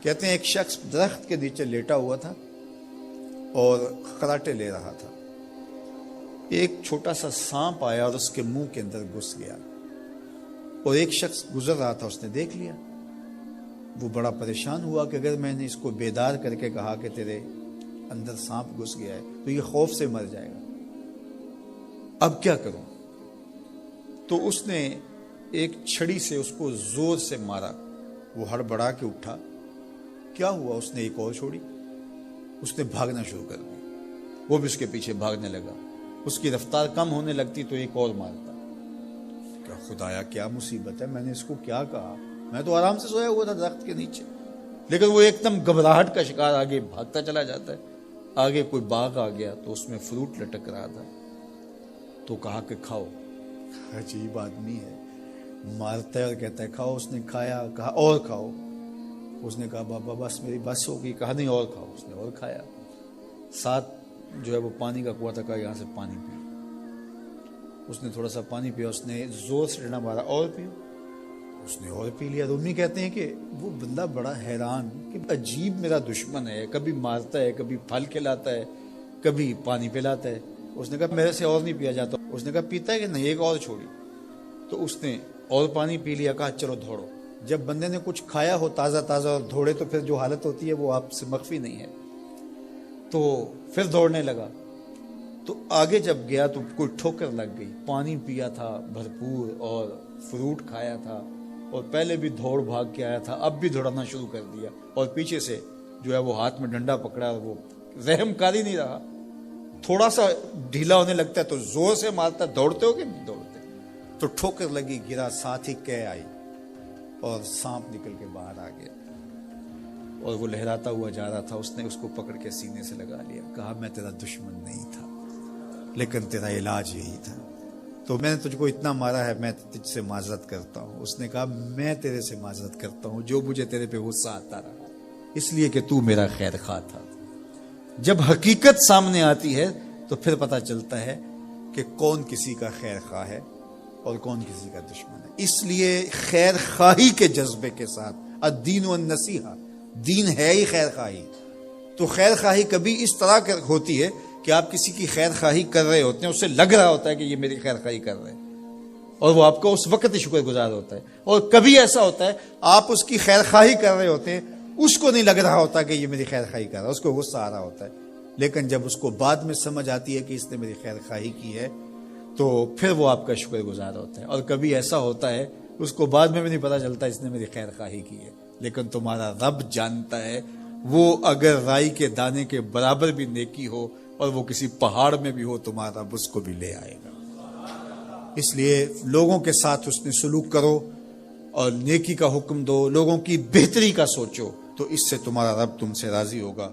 کہتے ہیں ایک شخص درخت کے نیچے لیٹا ہوا تھا اور خراٹے لے رہا تھا. ایک چھوٹا سا سانپ آیا اور اس کے منہ کے اندر گھس گیا اور ایک شخص گزر رہا تھا, اس نے دیکھ لیا. وہ بڑا پریشان ہوا کہ اگر میں نے اس کو بیدار کر کے کہا کہ تیرے اندر سانپ گھس گیا ہے تو یہ خوف سے مر جائے گا, اب کیا کروں؟ تو اس نے ایک چھڑی سے اس کو زور سے مارا. وہ ہڑبڑا کے اٹھا. کیا ہوا؟ اس نے ایک اور چھوڑی. اس نے بھاگنا شروع کر دی. وہ بھی اس کے پیچھے بھاگنے لگا. اس کی رفتار کم ہونے لگتی تو ایک اور مارتا. کیا خدایا کیا مصیبت ہے, میں نے اس کو کیا کہا؟ میں تو آرام سے سویا ہوا تھا درخت کے نیچے. لیکن وہ ایک دم گھبراہٹ کا شکار آگے بھاگتا چلا جاتا ہے. آگے کوئی باغ آ گیا تو اس میں فروٹ لٹک رہا تھا. تو کہا کہ کھاؤ. عجیب آدمی ہے, مارتا ہے اور کہتا ہے کھاؤ. اس نے کھایا. کہا اور کھاؤ. اس نے کہا بابا بس میری بس ہوگی. کہا نہیں اور کھاؤ. اس نے اور کھایا. ساتھ جو ہے وہ پانی کا کنواں تھا, کہا یہاں سے پانی پیو. اس نے تھوڑا سا پانی پیا. اس نے زور سے ڈنڈا مارا, اور پیو. اس نے اور پی لیا. رومی کہتے ہیں کہ وہ بندہ بڑا حیران کہ عجیب میرا دشمن ہے, کبھی مارتا ہے, کبھی پھل کھلاتا ہے, کبھی پانی پلاتا ہے. اس نے کہا میرے سے اور نہیں پیا جاتا. اس نے کہا پیتا ہے کہ نہیں, ایک اور چھوڑی. تو اس نے اور پانی پی لیا. کہا چلو دوڑو. جب بندے نے کچھ کھایا ہو تازہ تازہ اور دوڑے تو پھر جو حالت ہوتی ہے وہ آپ سے مخفی نہیں ہے. تو پھر دوڑنے لگا. تو آگے جب گیا تو کوئی ٹھوکر لگ گئی. پانی پیا تھا بھرپور اور فروٹ کھایا تھا اور پہلے بھی دوڑ بھاگ کے آیا تھا, اب بھی دوڑنا شروع کر دیا. اور پیچھے سے جو ہے وہ ہاتھ میں ڈنڈا پکڑا. وہ رحم کاری نہیں رہا. تھوڑا سا ڈھیلا ہونے لگتا ہے تو زور سے مارتا. دوڑتے ہو کہ نہیں دوڑتے؟ تو ٹھوکر لگی, گرا, ساتھ ہی کہہ آئی اور سانپ نکل کے باہر آ گیا اور وہ لہراتا ہوا جا رہا تھا. اس نے اس کو پکڑ کے سینے سے لگا لیا. کہا میں تیرا دشمن نہیں تھا لیکن تیرا علاج یہی تھا. تو میں نے تجھ کو اتنا مارا ہے, میں تجھ سے معذرت کرتا ہوں. اس نے کہا میں تیرے سے معذرت کرتا ہوں جو مجھے تیرے پہ غصہ آتا رہا, اس لیے کہ تو میرا خیر خواہ تھا. جب حقیقت سامنے آتی ہے تو پھر پتہ چلتا ہے کہ کون کسی کا خیر خواہ ہے اور کون کسی کا دشمن ہے. اس لیے خیر خواہی کے جذبے کے ساتھ الدین والنصیحہ, دین ہے ہی خیر خواہی. تو خیر خواہی کبھی اس طرح ہوتی ہے کہ آپ کسی کی خیر خواہی کر رہے ہوتے ہیں, اسے لگ رہا ہوتا ہے کہ یہ میری خیر خواہی کر رہے ہیں اور وہ آپ کو اس وقت ہی شکر گزار ہوتا ہے. اور کبھی ایسا ہوتا ہے آپ اس کی خیر خواہی کر رہے ہوتے ہیں, اس کو نہیں لگ رہا ہوتا کہ یہ میری خیر خواہی کر رہا ہے, اس کو غصہ آ رہا ہوتا ہے. لیکن جب اس کو بعد میں سمجھ آتی ہے کہ اس نے میری خیر خواہی کی ہے تو پھر وہ آپ کا شکر گزار ہوتا ہے. اور کبھی ایسا ہوتا ہے اس کو بعد میں بھی نہیں پتا چلتا اس نے میری خیر خواہی کی ہے, لیکن تمہارا رب جانتا ہے. وہ اگر رائی کے دانے کے برابر بھی نیکی ہو اور وہ کسی پہاڑ میں بھی ہو, تمہارا رب اس کو بھی لے آئے گا. اس لیے لوگوں کے ساتھ اس نے سلوک کرو اور نیکی کا حکم دو, لوگوں کی بہتری کا سوچو, تو اس سے تمہارا رب تم سے راضی ہوگا.